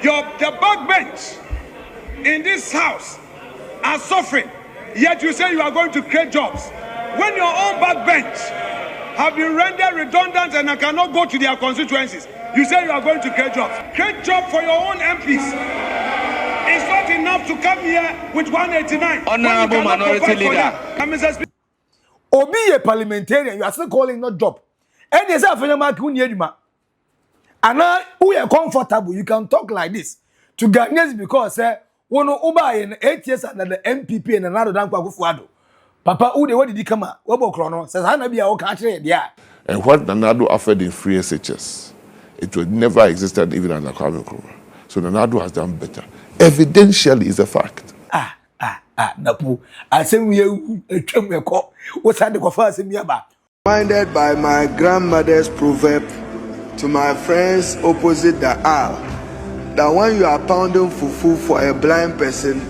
The backbench in this house are suffering, yet you say you are going to create jobs. When your own backbench have been rendered redundant and cannot go to their constituencies, you say you are going to create jobs. Create jobs for your own MPs. It's not enough to come here with 189. Honorable Minority Leader. Obi a parliamentarian, you are still calling not job. And yes, Afenyo-Markin, and now we are comfortable. You can talk like this to Ghanaians because one over in 8 years under the MPP and another than Kwakufuado. Papa, what did he come out? What about Chrono? Says I be our country, yeah. And what Nanado offered in free SHS, it would never existed even under Kwame Nkrumah. So Nanado has done better. Evidentially is a fact. NAPO. I say we a call. What's that the first in Yaba? Reminded by my grandmother's proverb to my friends opposite the aisle that when you are pounding fufu for a blind person,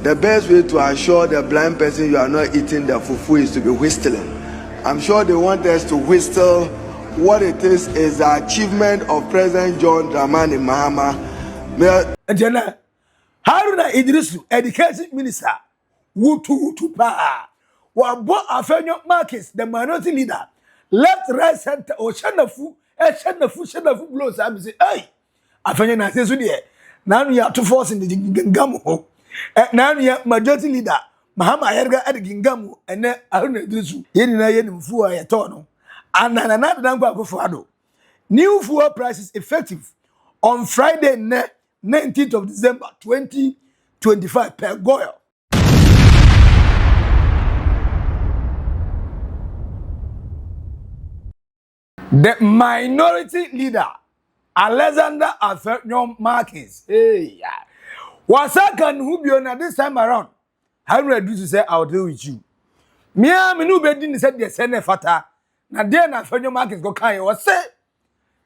the best way to assure the blind person you are not eating the fufu is to be whistling. I'm sure they want us to whistle. What it is the achievement of President John Dramani Mahama. Haruna Iddrisu, Education Minister, Wutu pa. Wabo Afenyo-Markin, the minority leader, left, right, center, or shanafu blows. I say, hey, Afenyo-Markin, now you have to force in the Gingamu. Now you are majority leader, Mahama Erga at the Gingamu, and then Haruna Iddrisu, Yen Fua Yatono, and another number of Fado. New fuel prices effective on Friday, 19th of December 2025 per goyle. The minority leader, Alexander Afenyo-Markin, was second who be on this time around. Haruna Iddrisu say, I'll deal with you. Me no bedin said the Senate fata. Na then Afenyo-Markin go kind was say.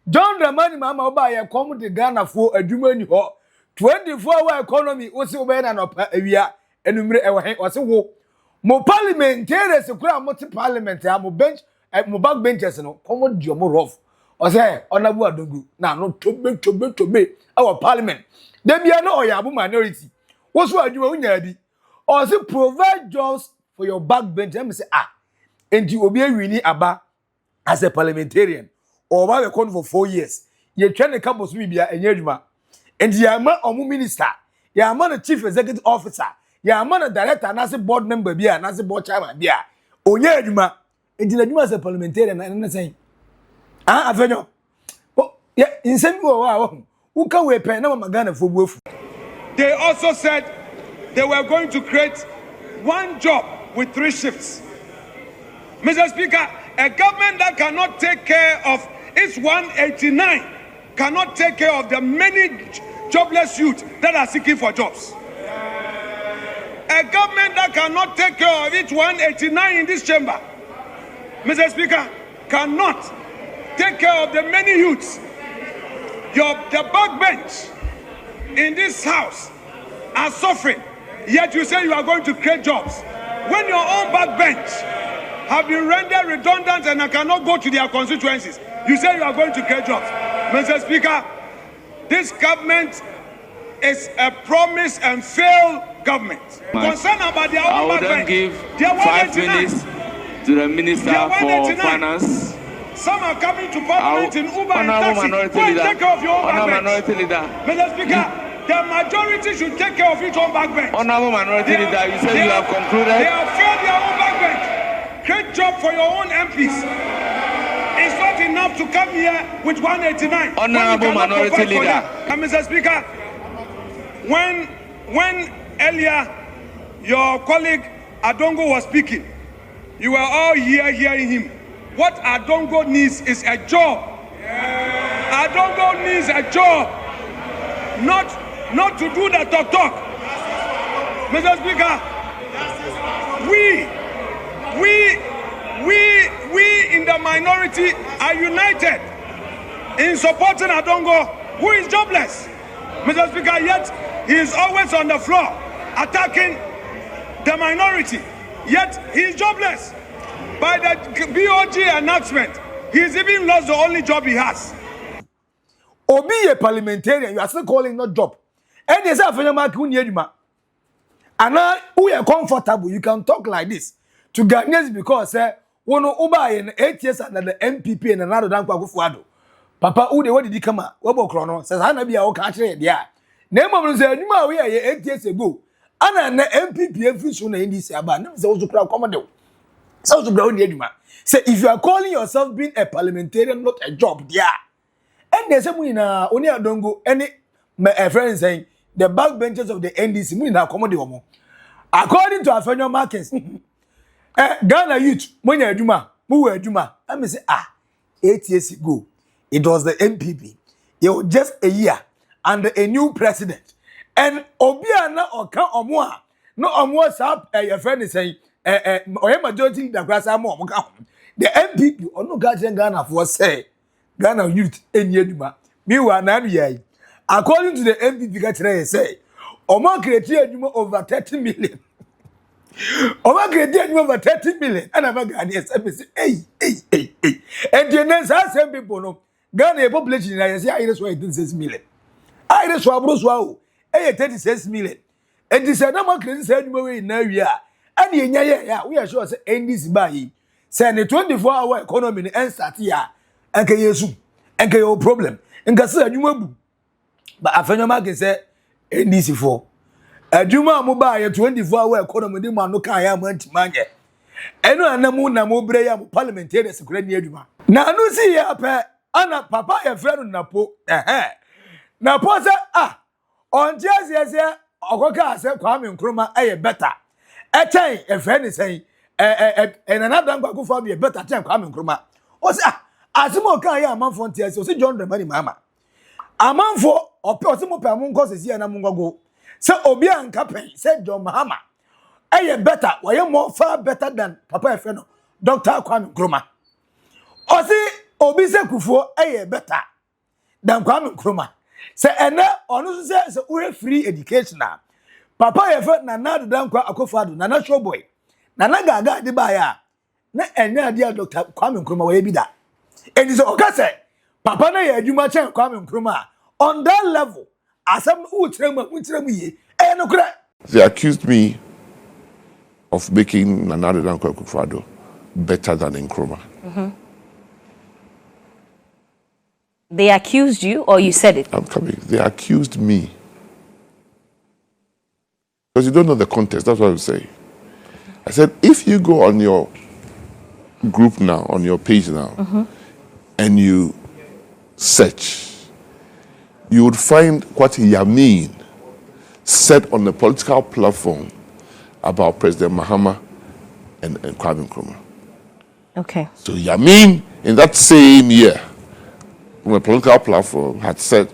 John Dramani Mahama oba ye come to Ghana for adwuma ni ho 24-hour economy o se oba na no awia enumre e wo o se wo mo parliamentarians kura mo ti parliament ya mo bench mo back benches no come dio mo rough o se onabu adogu na no tobe our parliament dem bia no oyabu minority wo so adwuma unya di o se provide jobs for your back bench em say enti obi awini aba as a parliamentarian or we con for 4 years. You train the campus bia enyadwuma. And you man omu minister, you man the chief executive officer, you man the director and as a board member bia and as a board chairman bia. Onyadwuma. And you as a parliamentarian and saying, Afenyo. Oh, yeah, in same way who can we pay na Ghana for both. They also said they were going to create one job with 3 shifts. Mr. Speaker, a government that cannot take care of its 189 cannot take care of the many jobless youth that are seeking for jobs. A government that cannot take care of its 189 in this chamber, Mr. Speaker, cannot take care of the many youths. The backbench in this house are suffering, yet you say you are going to create jobs. When your own backbench have been rendered redundant and cannot go to their constituencies, you say you are going to create jobs. Mr. Speaker, this government is a promise and failed government. Concerned about their own backbench. Give 5 minutes to the Minister for Finance. Some are coming to Parliament in Uber and taxi. Go and take care of your own backbench. Mr. Speaker, the majority should take care of its own backbench. Honorable Minority Leader, you said you have concluded. They have failed their own backbench. Create job for your own MPs. It's not enough to come here with 189. Honorable Minority Leader. And Mr. Speaker, when earlier your colleague Adongo was speaking, you were all here hearing him. What Adongo needs is a job. Adongo needs a job, not to do the talk. Mr. Speaker, we in the minority are united in supporting Adongo, who is jobless. Mr. Speaker, yet he is always on the floor attacking the minority, yet he is jobless. By the BOG announcement, he's even lost the only job he has. Obi a parliamentarian, you are still calling not job. And yes, Afenyo-Markin, and now we are comfortable. You can talk like this to Ghanaians because one Uba in 8 years under the MPP and another than Kwakufuado. Papa, what did he come out? What chrono says Hanabi our country, yeah. Name of the Nima we are 8 years ago. And an MPP every soon in this about also crowd commando. So to ground Yeduma. Say if you are calling yourself being a parliamentarian, not a job, yeah. And there's some in only I don't go any my friend saying the backbenchers of the NDC na commodity. According to Afenyo-Markin, Ghana youth, when you aduma, who aduma, I may say 8 years ago, it was the MPP. It was just a year under a new president, and Obiana or Kan Omwa, no Omwa sap. Your friend is saying, or majority the grass are more. The MPP or no Ghana for say Ghana youth in Yeduma. Meanwhile, now according to the MPP, say, Omo created over 30 million. Omo created over 30 million. And I'm going to say, hey. And the next same people know Ghana population is 36 million. I just want to know 36 million. And this is not created in area. And we are sure end this by saying the 24-hour economy and start here. And can you and can you problem? And can say you but Afenyo-Markin said NDC for Juma mobile 24-hour economy de man no kan ya manti manye eno anamu na mo bre ya parliamentary secretary adwuma na anu si ya pe ana papa ya friend NAPO NAPO say on Jesus say okoka say Kwame Nkrumah aye better echen e friend say another Kwaku for be better than Kwame Nkrumah o say asimo kan ya amanfo ntia say o say John Dramani mama amanfo omo pe amon ko sesi na mongogo say obi anka pen say John Mahama aye better why more far better than papa Afenyo Dr. Kwame Nkrumah o say obi say Kufuor aye better than Kwame Nkrumah say ene onu say we free education na papa Afenyo na nadu dan kwa Akufo-Addo na show boy na gaga de ba ya na enya dia Dr. Kwame Nkrumah we bi da eni say o ka say papa na ya adwuma chen Kwame Nkrumah on that level asem utremu ye no kra. They accused me of making Nana Akufo-Addo better than Nkrumah. They accused you or you said it? I'm coming. They accused me. Because you don't know the context, that's what I'm saying. I said, if you go on your group now, on your page now, and you search, you would find what Yamin said on the political platform about President Mahama and Kwame Nkrumah. Okay. So Yamin, in that same year, on the political platform, had said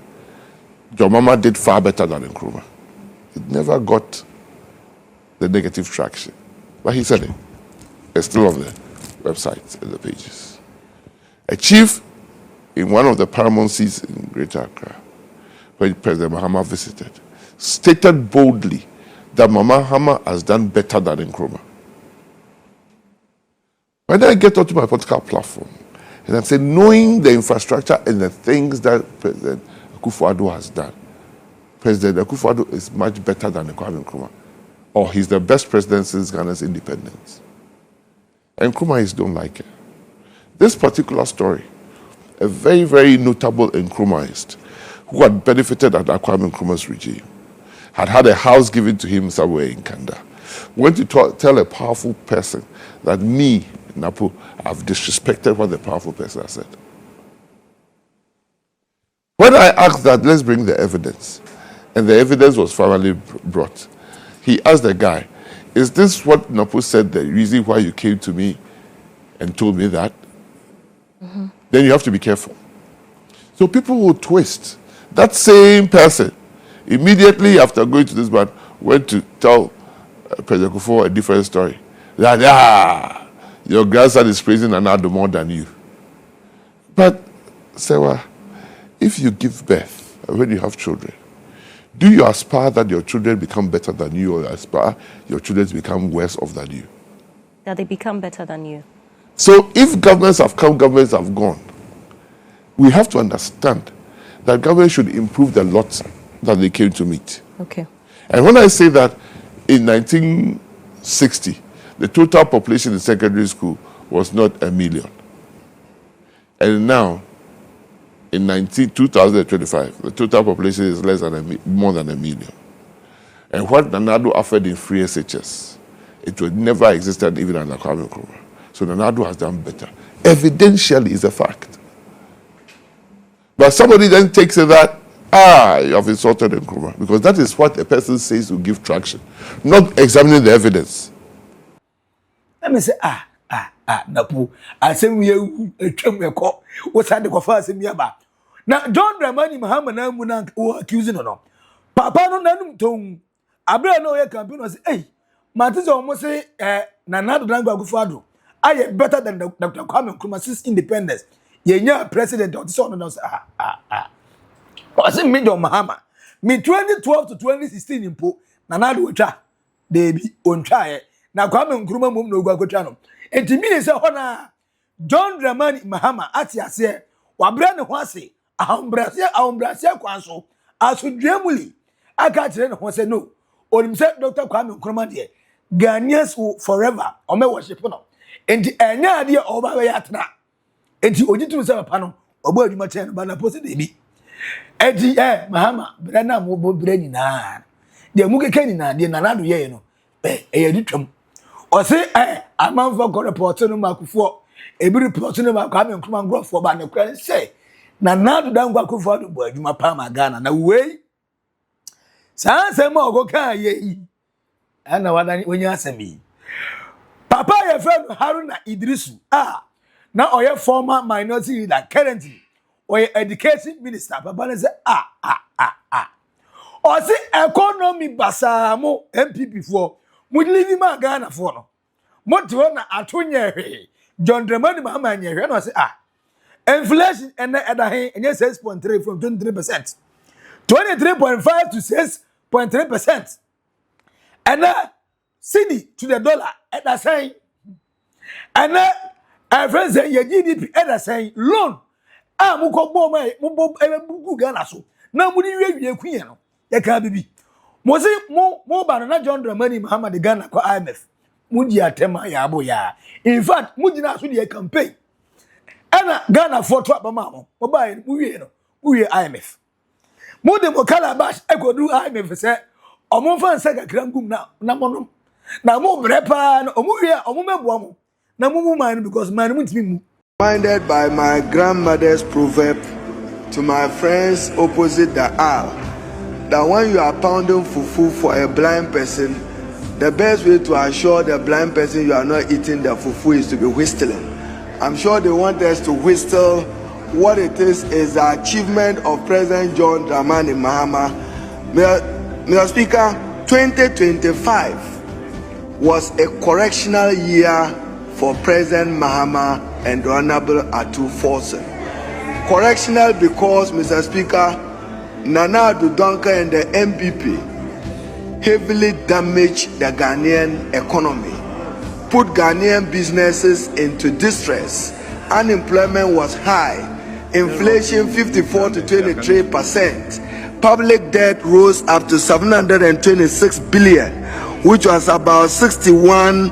John Mahama did far better than Nkrumah. It never got the negative traction. But he said it. It's still on the website and the pages. A chief in one of the paramount seats in Greater Accra, when President Mahama visited, stated boldly that Mahama has done better than Nkrumah. When I get onto my political platform, and I'm saying, knowing the infrastructure and the things that President Akufo-Addo has done, President Akufo-Addo is much better than Kwame Nkrumah, or he's the best president since Ghana's independence. And Nkrumah don't like it. This particular story, a very, very notable Nkrumahist who had benefited under Kwame Nkrumah's regime, had a house given to him somewhere in Kanda, went to tell a powerful person that me, NAPO, have disrespected what the powerful person has said. When I asked that, let's bring the evidence, and the evidence was finally brought, he asked the guy, is this what NAPO said, the reason why you came to me and told me that? Then you have to be careful. So people will twist. That same person, immediately after going to this man, went to tell President Kufuor a different story. That, your grandson is praising Nana more than you. But, Sewa, if you give birth, when you have children, do you aspire that your children become better than you, or aspire your children to become worse off than you? That they become better than you. So if governments have come, governments have gone, we have to understand that government should improve the lot that they came to meet. Okay. And when I say that in 1960, the total population in secondary school was not 1 million. And now, in 2025, the total population is more than 1 million. And what Nanado offered in free SHS, it would never existed even under Kwame Nkrumah. So Nanado has done better. Evidentially is a fact. But somebody then takes it that, you have insulted Nkrumah, because that is what a person says will give traction, not examining the evidence. Let me say, NAPO. I say we call what's had the first in Yaba. Now, John Dramani Muhammad Muna accusing or no. Papa no nanum tone. Abra no ya campaign was, hey, Martin's almost say, Nanado Dangwa Gufado. I am better than Dr. Kwame Nkrumah since independence. Yenya president of the son of was it me, John Mahama? Me 2012 to 2016 in Po, Nanado Ucha, baby, on try. Now Kwame Nkrumah mum no go channel. And to me is a honor. John Dramani Mahama Atia say, Wabran Hwase, Aumbrasia Kwanso, as with Dramuli. I can't tell him say no. Or himself, Dr. Kwame Nkrumah dear. Ghanaians will forever, or may worship no. And the idea of our yatna. And the Ojitu Sama Pano, or boy, you might tell about a posted baby. And the Mahama, Brana Mobo Brenina. The Muga Kenina, the Nanado Yeno, Litre. Or say, a man for God report to Maku a bit report to Kwame Nkrumah growth for Banner Credit say, Nanado don't go for the boy, you my Palma Ghana, no way. Sansa mo go ye. And when you answer me. Papa, your friend Haruna Iddrisu. Now your former minority leader currently. Or your education minister. Papa say Or say economy basamo MPP for. Would leave him a Ghana for no. Motivana Atunya John Dramani Mahama and I say inflation and the other hand and 6.3 from 23%. 23.5 to 6.3%. And cedi to the dollar at the same. And our friends say your GDP at the same loan. Muko Boma, Mubo Ghana so. Now, would you queen? You can't be. Was it more banana John Dramani Mahama the Ghana for IMF? Mudia Tema Yaboya. In fact, Mudina should a campaign. And Ghana for Trap Mamo, Mobile, we IMF. Modem or Calabash, I could do IMF say, or more fan second Grangum now, Namonum. Now more Brepan, or Muria, or Mumbo. Namu mind because man wants me. Reminded by my grandmother's proverb to my friends opposite the aisle that when you are pounding fufu for a blind person, the best way to assure the blind person you are not eating the fufu is to be whistling. I'm sure they want us to whistle. What it is the achievement of President John Dramani Mahama. Mr. Speaker, 2025 was a correctional year for President Mahama and the Honorable Afenyo-Markin. Correctional because, Mr. Speaker, Nana Dodonka and the MPP heavily damaged the Ghanaian economy, put Ghanaian businesses into distress. Unemployment was high, inflation 54 to 23%, public debt rose up to 726 billion, which was about 61%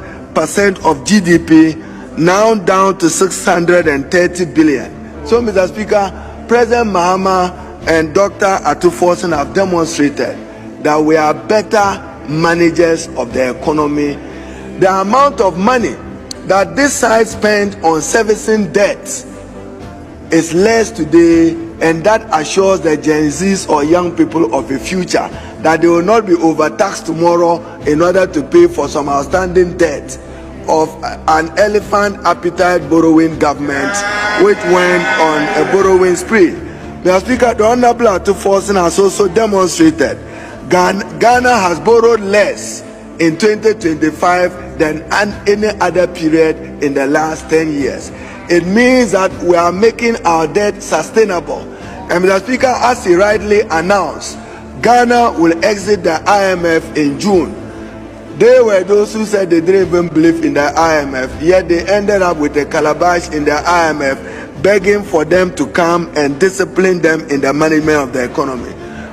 of GDP, now down to 630 billion. So, Mr. Speaker, President Mahama and Dr. Afenyo-Markin have demonstrated that we are better managers of the economy. The amount of money that this side spent on servicing debt is less today, and that assures the Gen Zs or young people of a future that they will not be overtaxed tomorrow in order to pay for some outstanding debt of an elephant appetite borrowing government which went on a borrowing spree. Mr. Speaker, the Honorable Afenyo-Markin has also demonstrated Ghana has borrowed less in 2025 than any other period in the last 10 years. It means that we are making our debt sustainable. And Mr. Speaker, as he rightly announced, Ghana will exit the IMF in June. They were those who said they didn't even believe in the IMF, yet they ended up with a calabash in the IMF, begging for them to come and discipline them in the management of the economy.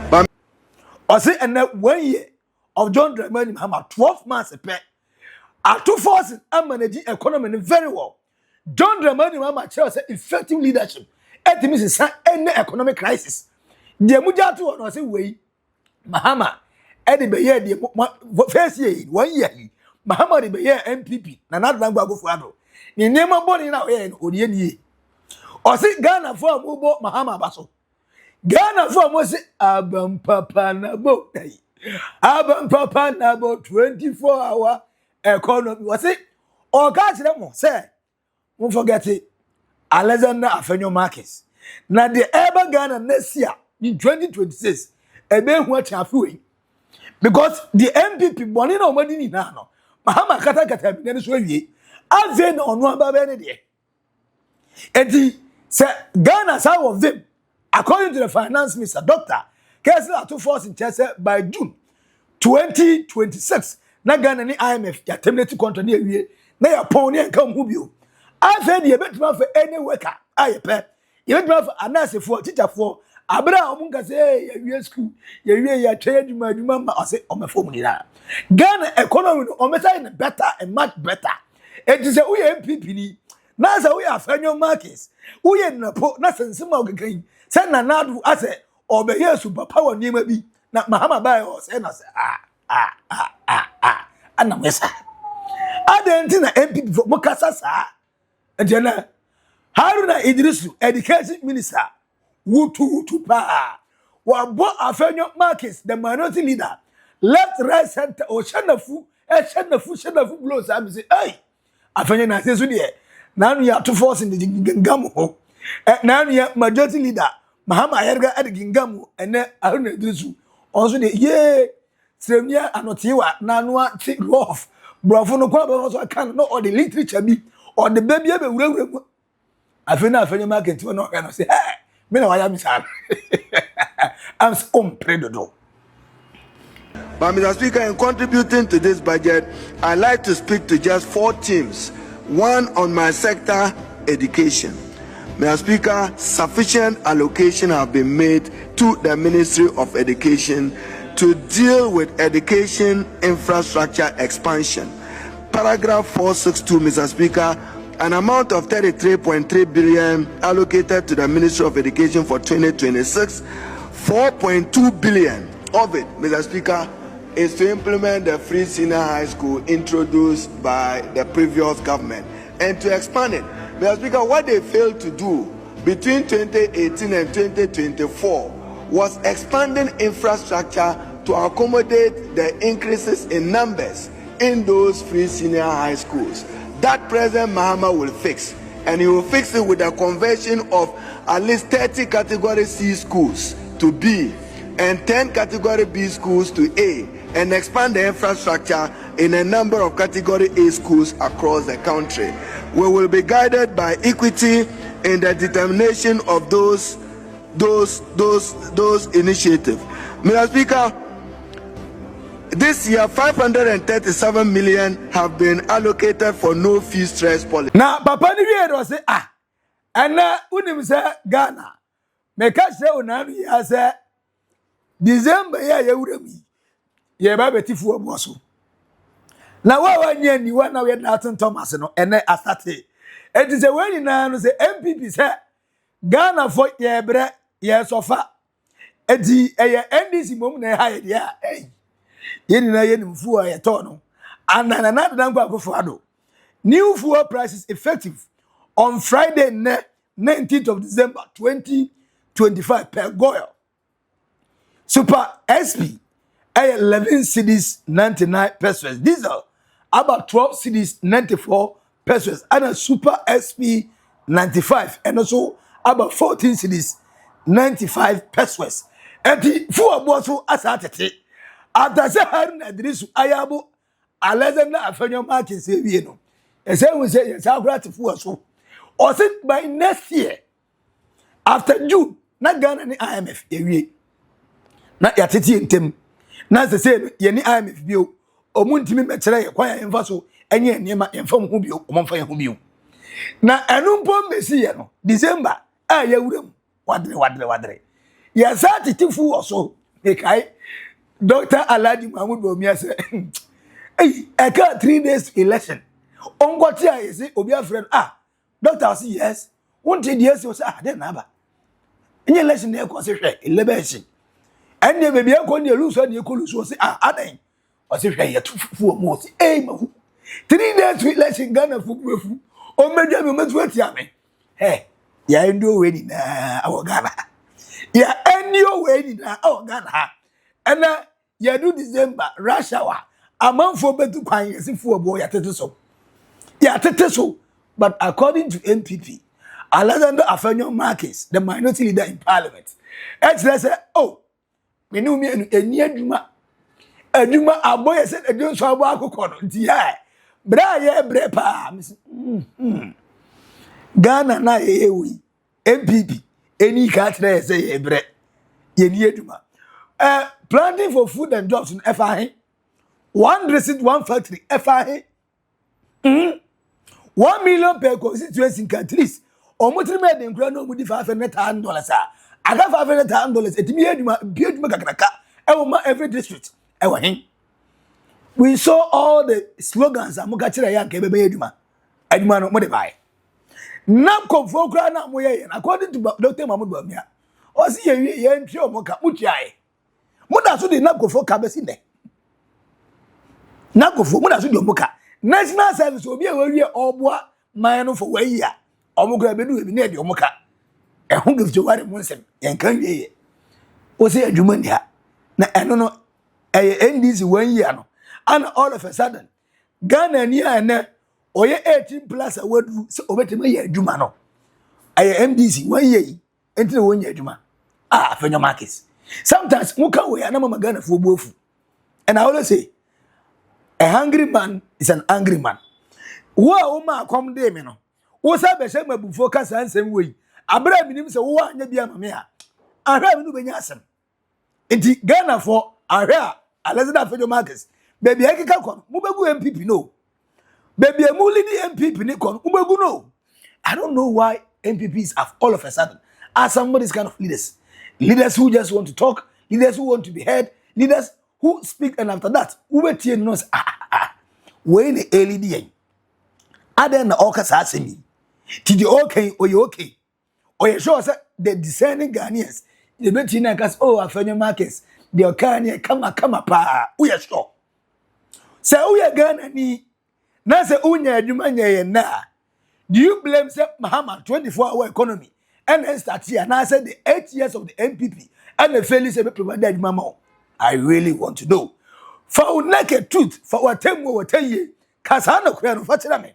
But I say, and that 1 year of John Dramani Mahama, 12 months a pair, are two forces and managing economy very well. John Dramani Mahama tells effective leadership. It means any economic crisis. The Mujatu was a way, Mahama. Edi be ye de first year 1 year Mahama de be ye MPP na na dan gbago fuado ni nema boni na ye odi eni o si Ghana for ambo Mahama baso Ghana for mo si abam papa na bo abam papa na bo 24-hour economy o si o ka kire mo say mo forget it Alexander Afenyo-Markin na the eba Ghana next year in 2026 ebe hu achafu because the MPP boni na omadi ni na no Mahama kata bi na so awie ave na ono aba be ne de enti say Ghana some of them according to the finance minister Dr. Kessler to force in chese by June 2026 na Ghana ni IMF ya terminate contract ni awie na ya pon ni enka hu bio ave de betuma for any worker ayepe ye betuma for anasefo teacherfo abra omunga say ya school ya try adwuma ma ose omefo mu ni na Ghana economy no omesa better and much better it is we MPP ni na say we Afenyo-Markin we NAPO na sensema ogekan say na nadu ase obeye super power niema bi na Mahama bai o say na say ana mesa adenti na MPP mo kasa sa ejena Haruna Iddrisu education minister wutu pa wabo Afenyo-Markin the minority leader left right center o shanafu blows am say hey Afenyo na say so de na no ya to force in the gingam ho na no ya majority leader Mahama Ayerga at gingam ene Haruna Iddrisu also de ye semia anotiwa na no ati rough brofo no kwa be so kan no or the literature bi or the baby be wurawura Afenyo-Markin ti no kan say hey me na waya mi sa I'm unpredictable. But Mr. Speaker, in contributing to this budget, I'd like to speak to just 4 themes. One on my sector, education. Mr. Speaker, sufficient allocation have been made to the Ministry of Education to deal with education infrastructure expansion. Paragraph 462, Mr. Speaker, an amount of 33.3 billion allocated to the Ministry of Education for 2026, 4.2 billion of it, Mr. Speaker, is to implement the free senior high school introduced by the previous government and to expand it. Mr. Speaker, what they failed to do between 2018 and 2024 was expanding infrastructure to accommodate the increases in numbers in those free senior high schools. That President Mahama will fix, and he will fix it with the conversion of at least 30 category C schools to B and 10 category B schools to A, and expand the infrastructure in a number of category A schools across the country. We will be guided by equity in the determination of those initiatives. Mr. Speaker, this year 537 million have been allocated for no fee stress policy. Now papa ni we say and unim say Ghana me ka say onanu ya say December ya yewurami ye ba betifu abuaso na wa nya ni wa na we Nathan Thomas no ene astate it is a when na no say MPP say Ghana for ye bre ye sofa edi eye NDC mom na ha ye dia yeni na yeni mfuwa ya tono anana na dankwa akufado new fuel prices effective on Friday 19th of December 2025 per goil super SP 11 cedis 99 pesos diesel about 12 cedis 94 pesos and a super SP 95 and also about 14 cedis 95 pesos and the fuel boso asatete after say Haruna Iddrisu ayabo Alexander Afenyo-Markin say we no say we say yes aggressive so or say by next year after June na Ghana ni IMF ewie na yatete ntem na say ye ni IMF bio omuntimi mekyere ye kwa yemfa so enye enema yemfa mu bio omfa ye hu bio na enumpo mesi ye no December a ya wuram wadre ya sati tifu oso mekai Dr. Alhaji Mahmoud Bawumia say hey eka 3 days election ongoti a yesi obi afred doctor say yes wonte die say den na ba enye election na ekọ se hwe 11 enne bebi ekọ ne luso ne ekoluso say adan o se hwe ye tufu mo say mahu 3 days election Ghana fufu o media me metu atia me ya endo we ni na awo Ghana ya enyo we ni na awo Ghana ha ena ya do December Russia wa amanfo betu kwan yesifu obo ya tete so but according to MPP Alexander Afenyo-Markin, the minority leader in parliament, let's say, me know me eni adwuma aboye said adwun so abo akokọ no nti bra ye bre pa Ghana na wi MPP eni ka tire say ye bre ye ni adwuma planting for food and jobs in FIH 1 receipt 1 factory FIH 1 million per constituency at least omotri me den kura no mudi $500,000 aga $500,000 etimi adwuma biadwuma kakraka ma every district we saw all the slogans amuka kire ya nke bebe adwuma no mo de bai NAPO kura na mo ye according to Dr. Mahmoud Bawumia o si ye ntwe omoka mutiae mo da so de NAPO ka besi ne NAPO mo da so de omoka national service obi e wawie oboa man no for 1 year omukura bedu ebi na de omuka ehun gifjo ware munsem yenkan wieye o se adwuma ni ha na eno no NDC 1 year no and all of a sudden Ghana ni ana oye 18 plus awadu se obetema ye adwuma no MDC 1 year enti won ye adwuma Afenyo-Markin sometimes muka we ana mama Ghana fo buofu and I always say a hungry man is an angry man wo ma come dey me no wo sa be she mabufo kasa ansem we abra minim se wo anya bia mame ahwa me no benya asem enti Ghana for ahwa Alexander Afenyo-Markin baby ekeka kon mo begu MPP no baby emu lead MPP ni kon mo begu no I don't know why MPPs have all of a sudden are some of these kind of leaders who just want to talk, leaders who want to be heard, leaders who speak, and after that who wait here knows when the LED aden na okasa asemi ti the okay or you okay or you sure say the discerning Ghanaians the beti na kas Afenyo-Markin the okane kama pa we sure say we Ghana ni na say unya adwuma nye na do you blame say Mahama 24-hour economy and then start here now say the 8 years of the MPP and the failure say provide adwuma? I really want to know for naked truth for what time we tell you kasana kura no fatira me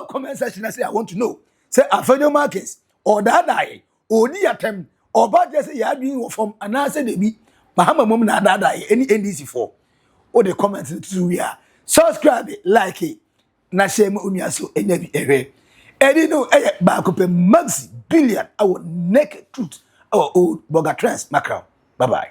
comment section say I want to know say Afenyo-Markin or that die odi atem or bad just say ya doing from and I say they be Mahama mom na that die any NDC for or the comment to we are subscribe like it na share mo umiaso enya bi ewe edi no ba ko pe Maxi Billian our naked truth our Oldboga trans macro bye bye.